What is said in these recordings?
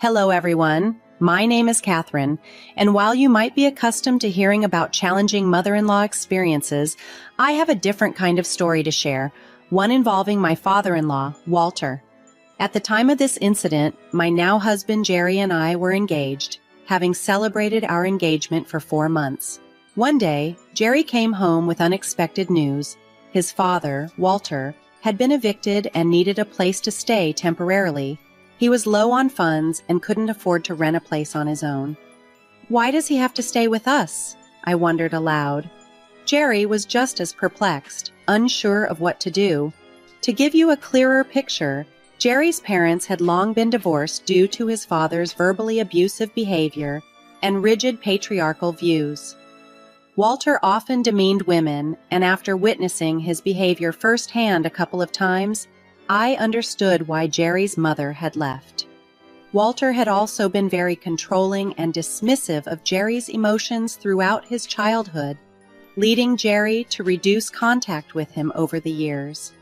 Hello, everyone. My name is Catherine, and while you might be accustomed to hearing about challenging mother-in-law experiences, I have a different kind of story to share, one involving my father-in-law, Walter. At the time of this incident, my now husband Jerry and I were engaged, having celebrated our engagement for 4 months. One day, Jerry came home with unexpected news. His father, Walter, had been evicted and needed a place to stay temporarily. He was low on funds and couldn't afford to rent a place on his own. "Why does he have to stay with us?" I wondered aloud. Jerry was just as perplexed, unsure of what to do. To give you a clearer picture, Jerry's parents had long been divorced due to his father's verbally abusive behavior and rigid patriarchal views. Walter often demeaned women, and after witnessing his behavior firsthand a couple of times, I understood why Jerry's mother had left. Walter had also been very controlling and dismissive of Jerry's emotions throughout his childhood, leading Jerry to reduce contact with him over the years.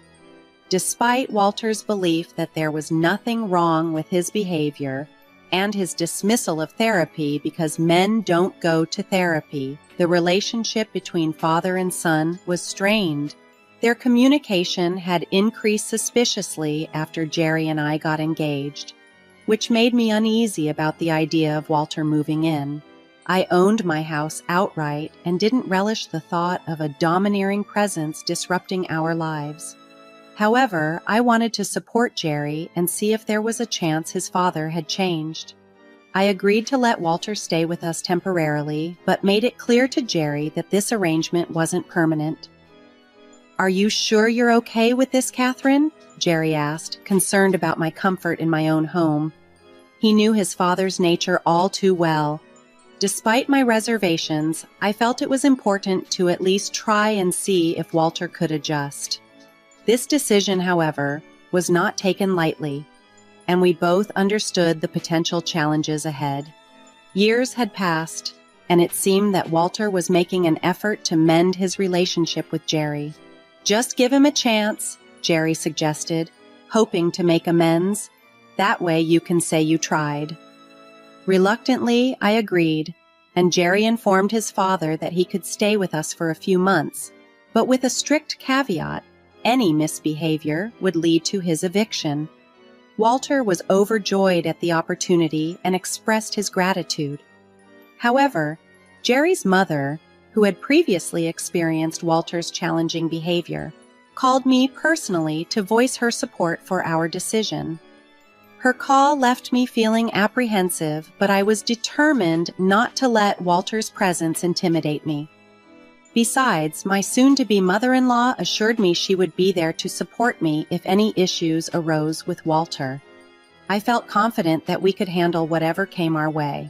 Despite Walter's belief that there was nothing wrong with his behavior and his dismissal of therapy because men don't go to therapy, the relationship between father and son was strained. Their communication had increased suspiciously after Jerry and I got engaged, which made me uneasy about the idea of Walter moving in. I owned my house outright and didn't relish the thought of a domineering presence disrupting our lives. However, I wanted to support Jerry and see if there was a chance his father had changed. I agreed to let Walter stay with us temporarily, but made it clear to Jerry that this arrangement wasn't permanent. "Are you sure you're okay with this, Catherine?" Jerry asked, concerned about my comfort in my own home. He knew his father's nature all too well. Despite my reservations, I felt it was important to at least try and see if Walter could adjust. This decision, however, was not taken lightly, and we both understood the potential challenges ahead. Years had passed, and it seemed that Walter was making an effort to mend his relationship with Jerry. "Just give him a chance," Jerry suggested, hoping to make amends. "That way you can say you tried." Reluctantly, I agreed, and Jerry informed his father that he could stay with us for a few months, but with a strict caveat: any misbehavior would lead to his eviction. Walter was overjoyed at the opportunity and expressed his gratitude. However, Jerry's mother, who had previously experienced Walter's challenging behavior, called me personally to voice her support for our decision. Her call left me feeling apprehensive, but I was determined not to let Walter's presence intimidate me. Besides, my soon-to-be mother-in-law assured me she would be there to support me if any issues arose with Walter. I felt confident that we could handle whatever came our way.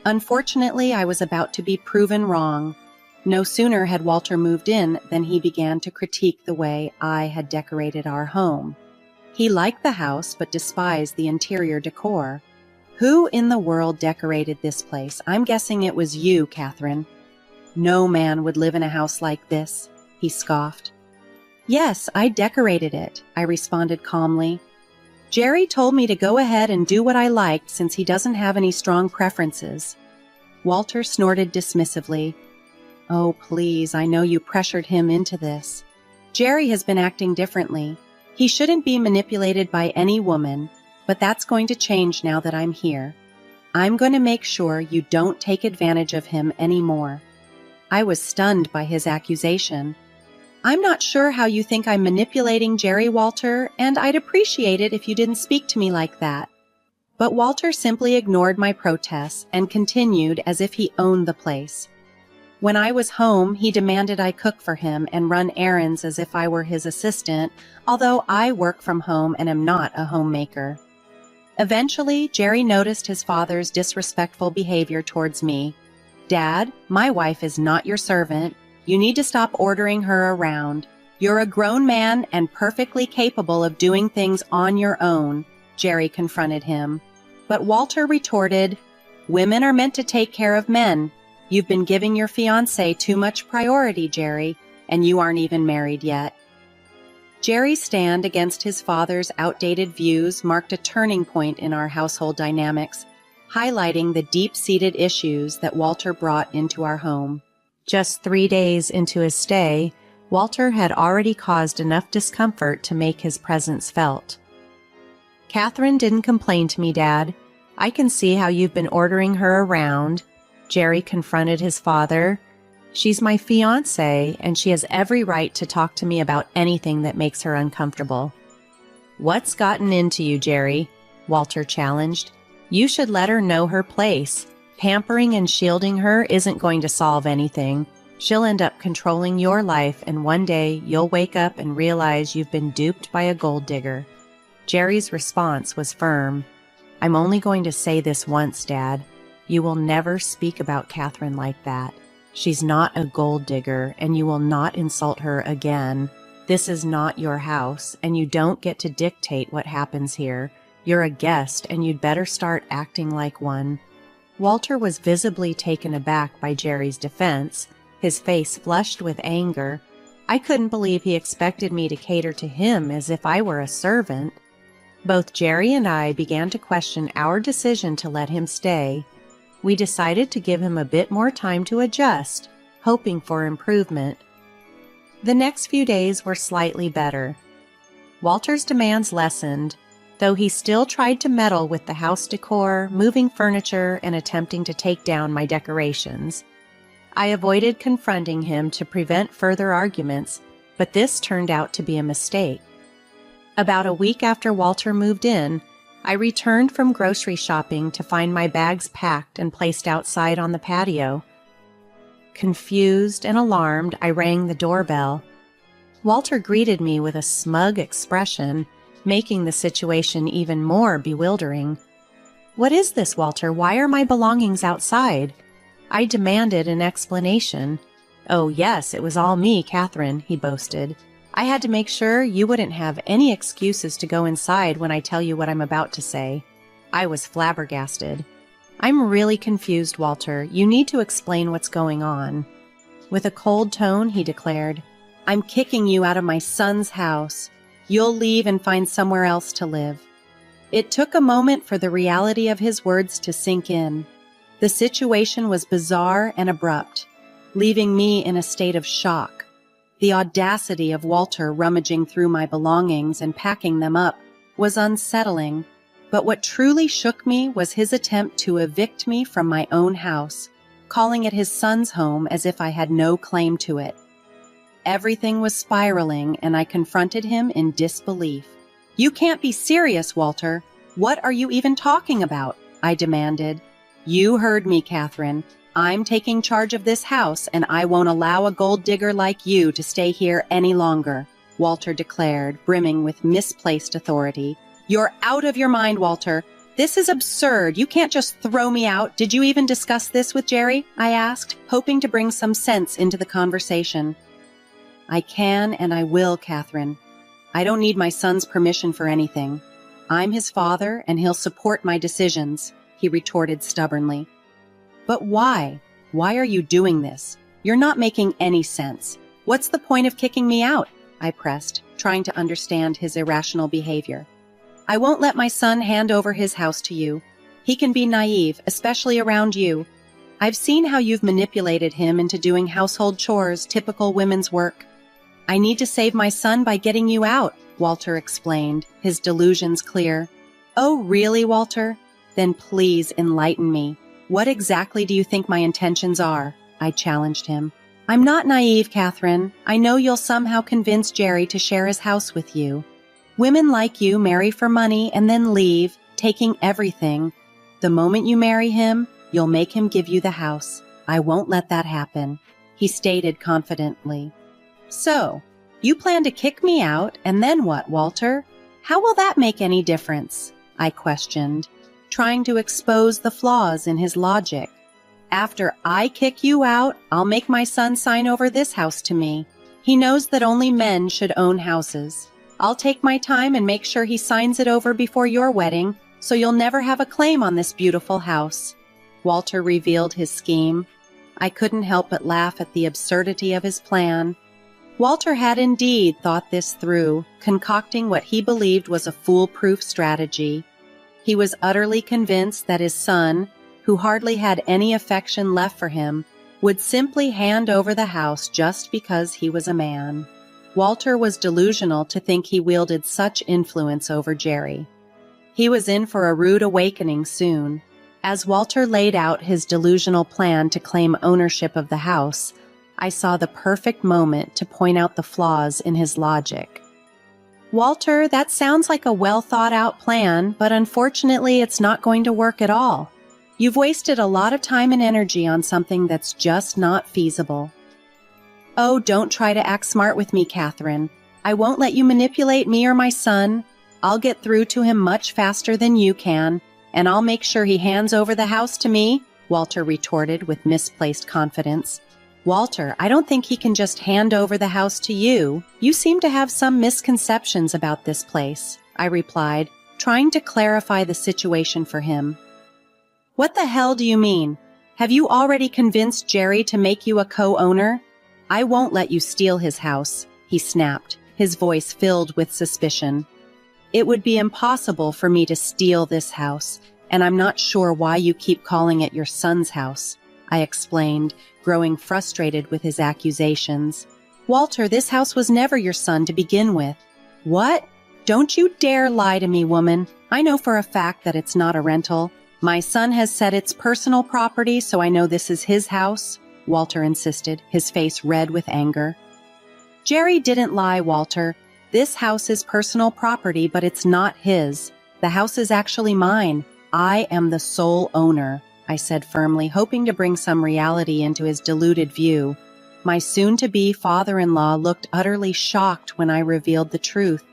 Unfortunately, I was about to be proven wrong. No sooner had Walter moved in than he began to critique the way I had decorated our home. He liked the house but despised the interior decor. "Who in the world decorated this place? I'm guessing it was you, Catherine." "No man would live in a house like this," he scoffed. "Yes, I decorated it," I responded calmly. "Jerry told me to go ahead and do what I liked since he doesn't have any strong preferences." Walter snorted dismissively. "Oh, please, I know you pressured him into this. Jerry has been acting differently. He shouldn't be manipulated by any woman, but that's going to change now that I'm here. I'm going to make sure you don't take advantage of him anymore." I was stunned by his accusation. "I'm not sure how you think I'm manipulating Jerry, Walter, and I'd appreciate it if you didn't speak to me like that." But Walter simply ignored my protests and continued as if he owned the place. When I was home, he demanded I cook for him and run errands as if I were his assistant, although I work from home and am not a homemaker. Eventually, Jerry noticed his father's disrespectful behavior towards me. "Dad, my wife is not your servant. You need to stop ordering her around. You're a grown man and perfectly capable of doing things on your own," Jerry confronted him. But Walter retorted, "Women are meant to take care of men. You've been giving your fiancé too much priority, Jerry, and you aren't even married yet." Jerry's stand against his father's outdated views marked a turning point in our household dynamics, highlighting the deep-seated issues that Walter brought into our home. Just 3 days into his stay, Walter had already caused enough discomfort to make his presence felt. "Catherine didn't complain to me, Dad. I can see how you've been ordering her around," Jerry confronted his father. "She's my fiancée, and she has every right to talk to me about anything that makes her uncomfortable." "What's gotten into you, Jerry?" Walter challenged. "You should let her know her place. Pampering and shielding her isn't going to solve anything. She'll end up controlling your life, and one day you'll wake up and realize you've been duped by a gold digger." Jerry's response was firm. "I'm only going to say this once, Dad. You will never speak about Catherine like that. She's not a gold digger, and you will not insult her again. This is not your house, and you don't get to dictate what happens here. You're a guest, and you'd better start acting like one." Walter was visibly taken aback by Jerry's defense, his face flushed with anger. I couldn't believe he expected me to cater to him as if I were a servant. Both Jerry and I began to question our decision to let him stay. We decided to give him a bit more time to adjust, hoping for improvement. The next few days were slightly better. Walter's demands lessened, though he still tried to meddle with the house decor, moving furniture, and attempting to take down my decorations. I avoided confronting him to prevent further arguments, but this turned out to be a mistake. About a week after Walter moved in, I returned from grocery shopping to find my bags packed and placed outside on the patio. Confused and alarmed, I rang the doorbell. Walter greeted me with a smug expression, making the situation even more bewildering. "What is this, Walter? Why are my belongings outside?" I demanded an explanation. "Oh, yes, it was all me, Catherine," he boasted. "I had to make sure you wouldn't have any excuses to go inside when I tell you what I'm about to say." I was flabbergasted. "I'm really confused, Walter. You need to explain what's going on." With a cold tone, he declared, "I'm kicking you out of my son's house. You'll leave and find somewhere else to live." It took a moment for the reality of his words to sink in. The situation was bizarre and abrupt, leaving me in a state of shock. The audacity of Walter rummaging through my belongings and packing them up was unsettling, but what truly shook me was his attempt to evict me from my own house, calling it his son's home as if I had no claim to it. Everything was spiraling, and I confronted him in disbelief. "You can't be serious, Walter. What are you even talking about?" I demanded. "You heard me, Catherine. I'm taking charge of this house, and I won't allow a gold digger like you to stay here any longer," Walter declared, brimming with misplaced authority. "You're out of your mind, Walter. This is absurd. You can't just throw me out. Did you even discuss this with Jerry?" I asked, hoping to bring some sense into the conversation. "I can and I will, Catherine. I don't need my son's permission for anything. I'm his father, and he'll support my decisions," he retorted stubbornly. "But why? Why are you doing this? You're not making any sense. What's the point of kicking me out?" I pressed, trying to understand his irrational behavior. "I won't let my son hand over his house to you. He can be naive, especially around you. I've seen how you've manipulated him into doing household chores, typical women's work. I need to save my son by getting you out," Walter explained, his delusions clear. "Oh, really, Walter? Then please enlighten me. What exactly do you think my intentions are?" I challenged him. "I'm not naive, Catherine. I know you'll somehow convince Jerry to share his house with you. Women like you marry for money and then leave, taking everything. The moment you marry him, you'll make him give you the house. I won't let that happen," he stated confidently. "So, you plan to kick me out, and then what, Walter? How will that make any difference?" I questioned, trying to expose the flaws in his logic. "After I kick you out, I'll make my son sign over this house to me. He knows that only men should own houses. I'll take my time and make sure he signs it over before your wedding, so you'll never have a claim on this beautiful house." Walter revealed his scheme. I couldn't help but laugh at the absurdity of his plan. Walter had indeed thought this through, concocting what he believed was a foolproof strategy. He was utterly convinced that his son, who hardly had any affection left for him, would simply hand over the house just because he was a man. Walter was delusional to think he wielded such influence over Jerry. He was in for a rude awakening soon. As Walter laid out his delusional plan to claim ownership of the house, I saw the perfect moment to point out the flaws in his logic. "Walter, that sounds like a well-thought-out plan, but unfortunately it's not going to work at all. You've wasted a lot of time and energy on something that's just not feasible." "Oh, don't try to act smart with me, Catherine. I won't let you manipulate me or my son. I'll get through to him much faster than you can, and I'll make sure he hands over the house to me," Walter retorted with misplaced confidence. "Walter, I don't think he can just hand over the house to you. You seem to have some misconceptions about this place," I replied, trying to clarify the situation for him. "What the hell do you mean? Have you already convinced Jerry to make you a co-owner? I won't let you steal his house," he snapped, his voice filled with suspicion. "It would be impossible for me to steal this house, and I'm not sure why you keep calling it your son's house," I explained, growing frustrated with his accusations. "Walter, this house was never your son to begin with." "What? Don't you dare lie to me, woman. I know for a fact that it's not a rental. My son has said it's personal property, so I know this is his house," Walter insisted, his face red with anger. "Jerry didn't lie, Walter. This house is personal property, but it's not his. The house is actually mine. I am the sole owner," I said firmly, hoping to bring some reality into his deluded view. My soon-to-be father-in-law looked utterly shocked when I revealed the truth.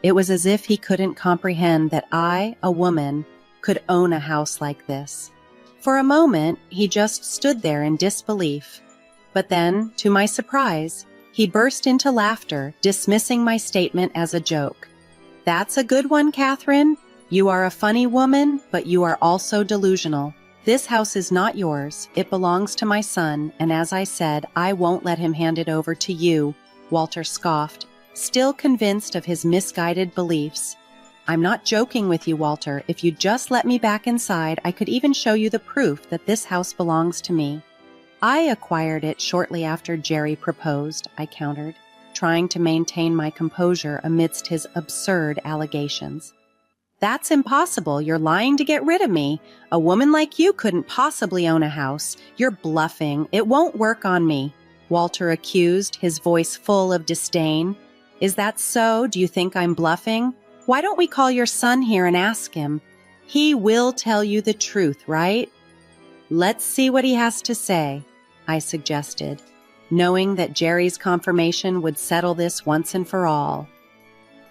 It was as if he couldn't comprehend that I, a woman, could own a house like this. For a moment, he just stood there in disbelief. But then, to my surprise, he burst into laughter, dismissing my statement as a joke. "That's a good one, Catherine. You are a funny woman, but you are also delusional. This house is not yours. It belongs to my son, and as I said, I won't let him hand it over to you," Walter scoffed, still convinced of his misguided beliefs. "I'm not joking with you, Walter. If you'd just let me back inside, I could even show you the proof that this house belongs to me." "I acquired it shortly after Jerry proposed," I countered, trying to maintain my composure amidst his absurd allegations. "That's impossible. You're lying to get rid of me. A woman like you couldn't possibly own a house. You're bluffing. It won't work on me," Walter accused, his voice full of disdain. "Is that so? Do you think I'm bluffing? Why don't we call your son here and ask him? He will tell you the truth, right?" "Let's see what he has to say," I suggested, knowing that Jerry's confirmation would settle this once and for all.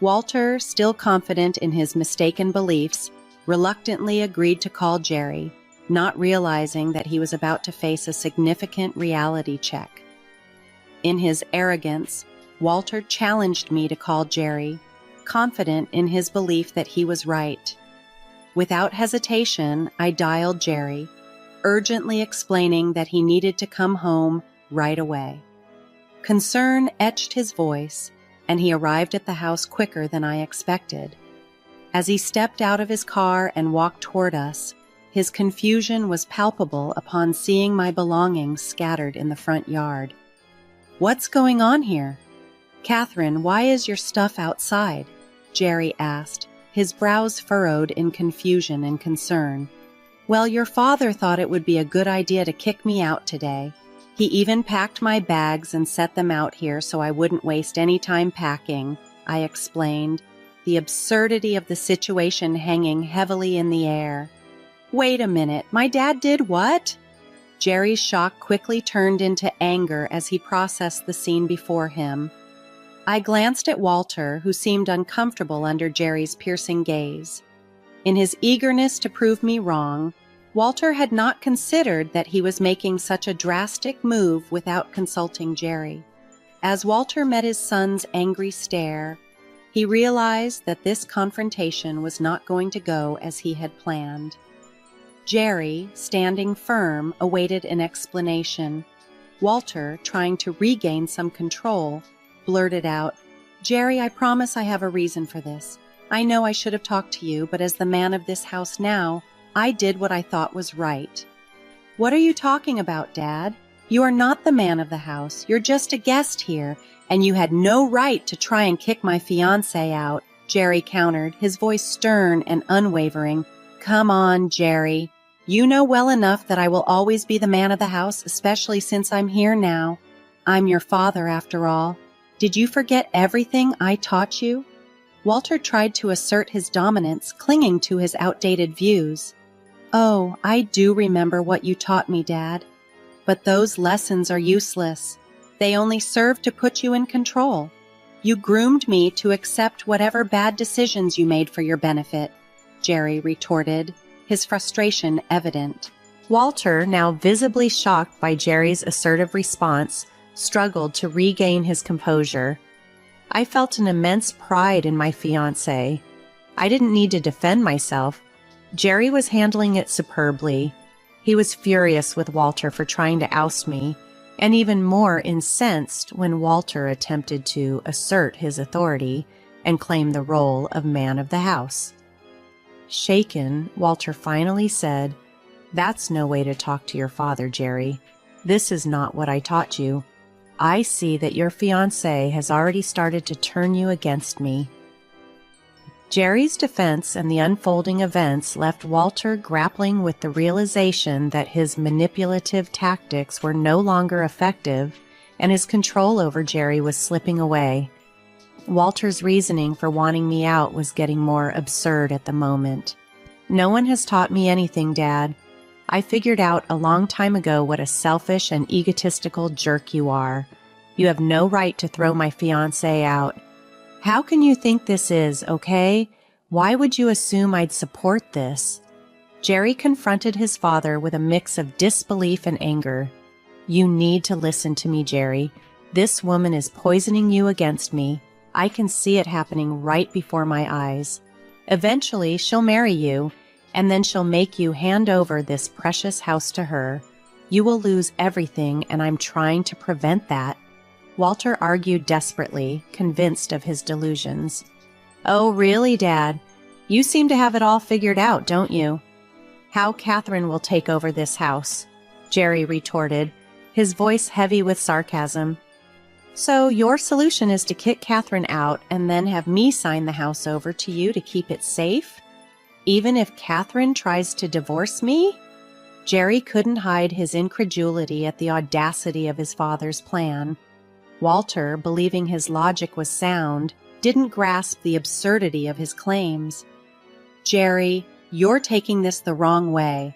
Walter, still confident in his mistaken beliefs, reluctantly agreed to call Jerry, not realizing that he was about to face a significant reality check. In his arrogance, Walter challenged me to call Jerry, confident in his belief that he was right. Without hesitation, I dialed Jerry, urgently explaining that he needed to come home right away. Concern etched his voice, and he arrived at the house quicker than I expected. As he stepped out of his car and walked toward us, his confusion was palpable upon seeing my belongings scattered in the front yard. "What's going on here?" "Catherine, why is your stuff outside?" Jerry asked, his brows furrowed in confusion and concern. "Well, your father thought it would be a good idea to kick me out today. He even packed my bags and set them out here so I wouldn't waste any time packing," I explained, the absurdity of the situation hanging heavily in the air. "Wait a minute, my dad did what?" Jerry's shock quickly turned into anger as he processed the scene before him. I glanced at Walter, who seemed uncomfortable under Jerry's piercing gaze. In his eagerness to prove me wrong, Walter had not considered that he was making such a drastic move without consulting Jerry. As Walter met his son's angry stare, he realized that this confrontation was not going to go as he had planned. Jerry, standing firm, awaited an explanation. Walter, trying to regain some control, blurted out, "Jerry, I promise I have a reason for this. I know I should have talked to you, but as the man of this house now, I did what I thought was right." "What are you talking about, Dad? You are not the man of the house. You're just a guest here, and you had no right to try and kick my fiancé out," Jerry countered, his voice stern and unwavering. "Come on, Jerry. You know well enough that I will always be the man of the house, especially since I'm here now. I'm your father, after all. Did you forget everything I taught you?" Walter tried to assert his dominance, clinging to his outdated views. "Oh, I do remember what you taught me, Dad. But those lessons are useless. They only serve to put you in control. You groomed me to accept whatever bad decisions you made for your benefit," Jerry retorted, his frustration evident. Walter, now visibly shocked by Jerry's assertive response, struggled to regain his composure. I felt an immense pride in my fiancé. I didn't need to defend myself. Jerry was handling it superbly. He was furious with Walter for trying to oust me, and even more incensed when Walter attempted to assert his authority and claim the role of man of the house. Shaken, Walter finally said, "That's no way to talk to your father, Jerry. This is not what I taught you. I see that your fiancé has already started to turn you against me." Jerry's defense and the unfolding events left Walter grappling with the realization that his manipulative tactics were no longer effective and his control over Jerry was slipping away. Walter's reasoning for wanting me out was getting more absurd at the moment. "No one has taught me anything, Dad. I figured out a long time ago what a selfish and egotistical jerk you are. You have no right to throw my fiancé out. How can you think this is, okay? Why would you assume I'd support this?" Jerry confronted his father with a mix of disbelief and anger. "You need to listen to me, Jerry. This woman is poisoning you against me. I can see it happening right before my eyes. Eventually, she'll marry you, and then she'll make you hand over this precious house to her. You will lose everything, and I'm trying to prevent that." Walter argued desperately, convinced of his delusions. "Oh, really, Dad? You seem to have it all figured out, don't you?" "How Catherine will take over this house," Jerry retorted, his voice heavy with sarcasm. "So your solution is to kick Catherine out and then have me sign the house over to you to keep it safe? Even if Catherine tries to divorce me?" Jerry couldn't hide his incredulity at the audacity of his father's plan. Walter, believing his logic was sound, didn't grasp the absurdity of his claims. "Jerry, you're taking this the wrong way.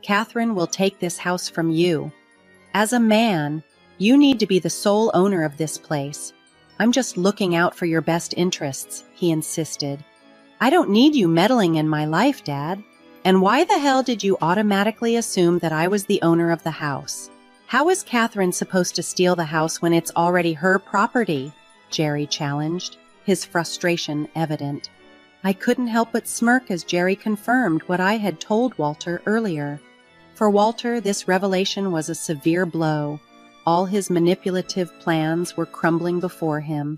Catherine will take this house from you. As a man, you need to be the sole owner of this place. I'm just looking out for your best interests," he insisted. "I don't need you meddling in my life, Dad. And why the hell did you automatically assume that I was the owner of the house? How is Catherine supposed to steal the house when it's already her property?" Jerry challenged, his frustration evident. I couldn't help but smirk as Jerry confirmed what I had told Walter earlier. For Walter, this revelation was a severe blow. All his manipulative plans were crumbling before him.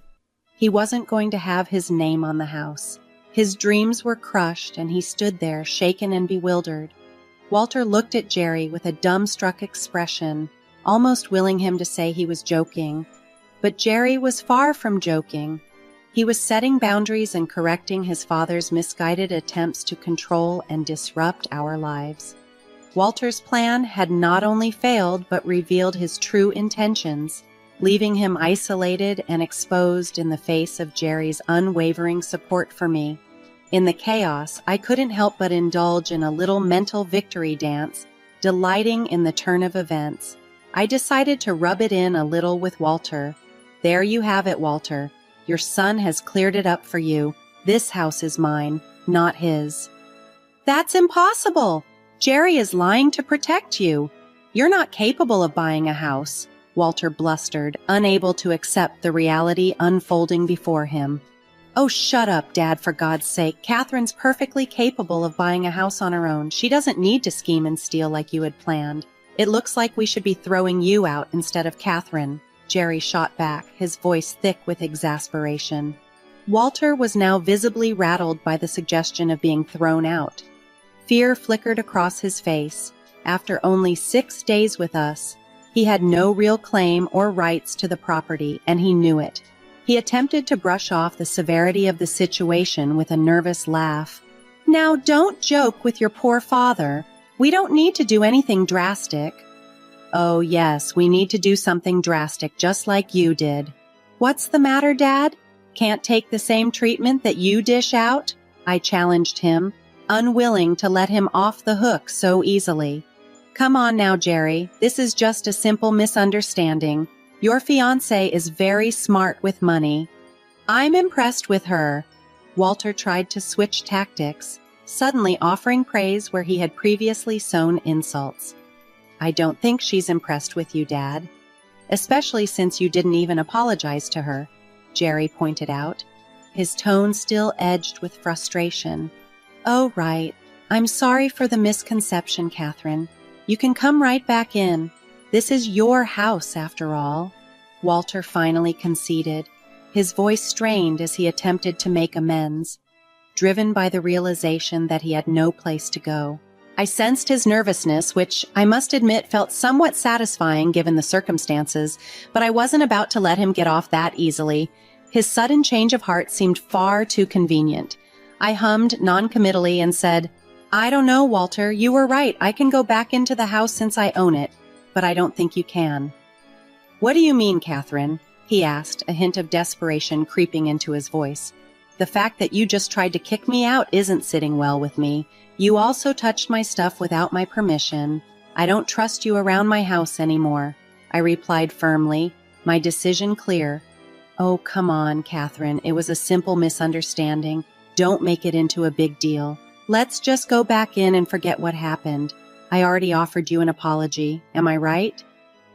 He wasn't going to have his name on the house. His dreams were crushed, and he stood there, shaken and bewildered. Walter looked at Jerry with a dumbstruck expression, almost willing him to say he was joking. But Jerry was far from joking. He was setting boundaries and correcting his father's misguided attempts to control and disrupt our lives. Walter's plan had not only failed, but revealed his true intentions, leaving him isolated and exposed in the face of Jerry's unwavering support for me. In the chaos, I couldn't help but indulge in a little mental victory dance, delighting in the turn of events. I decided to rub it in a little with Walter. "There you have it, Walter. Your son has cleared it up for you. This house is mine, not his." "That's impossible! Jerry is lying to protect you. You're not capable of buying a house," Walter blustered, unable to accept the reality unfolding before him. "Oh, shut up, Dad, for God's sake. Catherine's perfectly capable of buying a house on her own. She doesn't need to scheme and steal like you had planned. It looks like we should be throwing you out instead of Catherine," Jerry shot back, his voice thick with exasperation. Walter was now visibly rattled by the suggestion of being thrown out. Fear flickered across his face. After only 6 days with us, he had no real claim or rights to the property, and he knew it. He attempted to brush off the severity of the situation with a nervous laugh. "Now don't joke with your poor father. We don't need to do anything drastic." "Oh yes, we need to do something drastic just like you did." "What's the matter, Dad? Can't take the same treatment that you dish out?" I challenged him, unwilling to let him off the hook so easily. "Come on now, Jerry. This is just a simple misunderstanding. Your fiancée is very smart with money." "I'm impressed with her." Walter tried to switch tactics, suddenly offering praise where he had previously sown insults. "I don't think she's impressed with you, Dad. Especially since you didn't even apologize to her," Jerry pointed out, his tone still edged with frustration. "Oh, right. I'm sorry for the misconception, Catherine. You can come right back in. This is your house, after all." Walter finally conceded, his voice strained as he attempted to make amends, driven by the realization that he had no place to go. I sensed his nervousness, which I must admit felt somewhat satisfying given the circumstances, but I wasn't about to let him get off that easily. His sudden change of heart seemed far too convenient. I hummed noncommittally and said, "I don't know, Walter. You were right. I can go back into the house since I own it, but I don't think you can." "What do you mean, Catherine?" he asked, a hint of desperation creeping into his voice. "The fact that you just tried to kick me out isn't sitting well with me. You also touched my stuff without my permission. I don't trust you around my house anymore," I replied firmly, my decision clear. "Oh, come on, Catherine. It was a simple misunderstanding. Don't make it into a big deal. Let's just go back in and forget what happened. I already offered you an apology. Am I right?"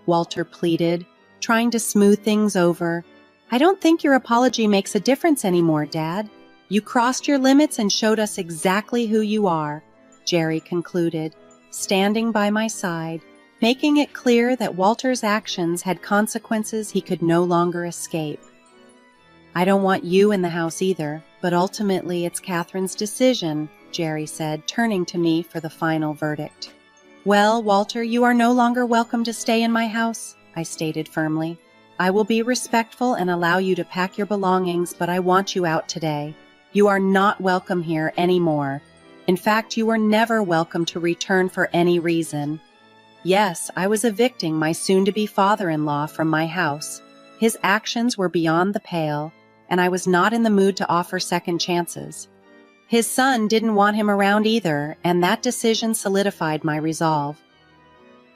Walter pleaded, trying to smooth things over. "I don't think your apology makes a difference anymore, Dad. You crossed your limits and showed us exactly who you are," Jerry concluded, standing by my side, making it clear that Walter's actions had consequences he could no longer escape. "I don't want you in the house either, but ultimately it's Catherine's decision," Jerry said, turning to me for the final verdict. "Well, Walter, you are no longer welcome to stay in my house," I stated firmly. "I will be respectful and allow you to pack your belongings, but I want you out today. You are not welcome here anymore. In fact, you were never welcome to return for any reason." Yes, I was evicting my soon-to-be father-in-law from my house. His actions were beyond the pale, and I was not in the mood to offer second chances. His son didn't want him around either, and that decision solidified my resolve.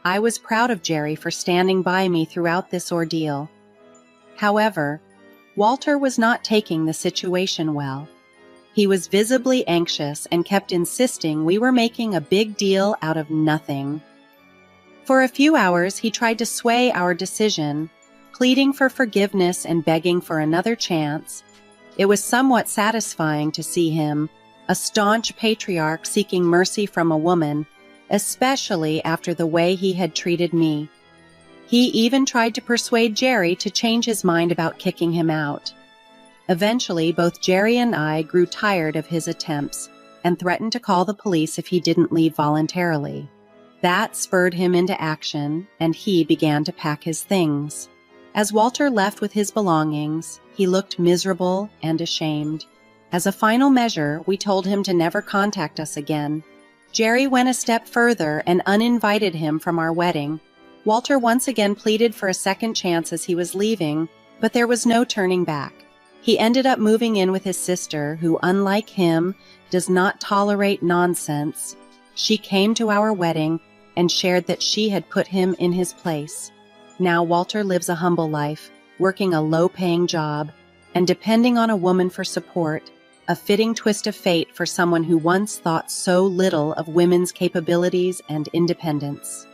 I was proud of Jerry for standing by me throughout this ordeal. However, Walter was not taking the situation well. He was visibly anxious and kept insisting we were making a big deal out of nothing. For a few hours, he tried to sway our decision, pleading for forgiveness and begging for another chance. It was somewhat satisfying to see him, a staunch patriarch seeking mercy from a woman, especially after the way he had treated me. He even tried to persuade Jerry to change his mind about kicking him out. Eventually, both Jerry and I grew tired of his attempts and threatened to call the police if he didn't leave voluntarily. That spurred him into action, and he began to pack his things. As Walter left with his belongings, he looked miserable and ashamed. As a final measure, we told him to never contact us again. Jerry went a step further and uninvited him from our wedding. Walter once again pleaded for a second chance as he was leaving, but there was no turning back. He ended up moving in with his sister, who, unlike him, does not tolerate nonsense. She came to our wedding and shared that she had put him in his place. Now Walter lives a humble life, working a low-paying job, and depending on a woman for support, a fitting twist of fate for someone who once thought so little of women's capabilities and independence.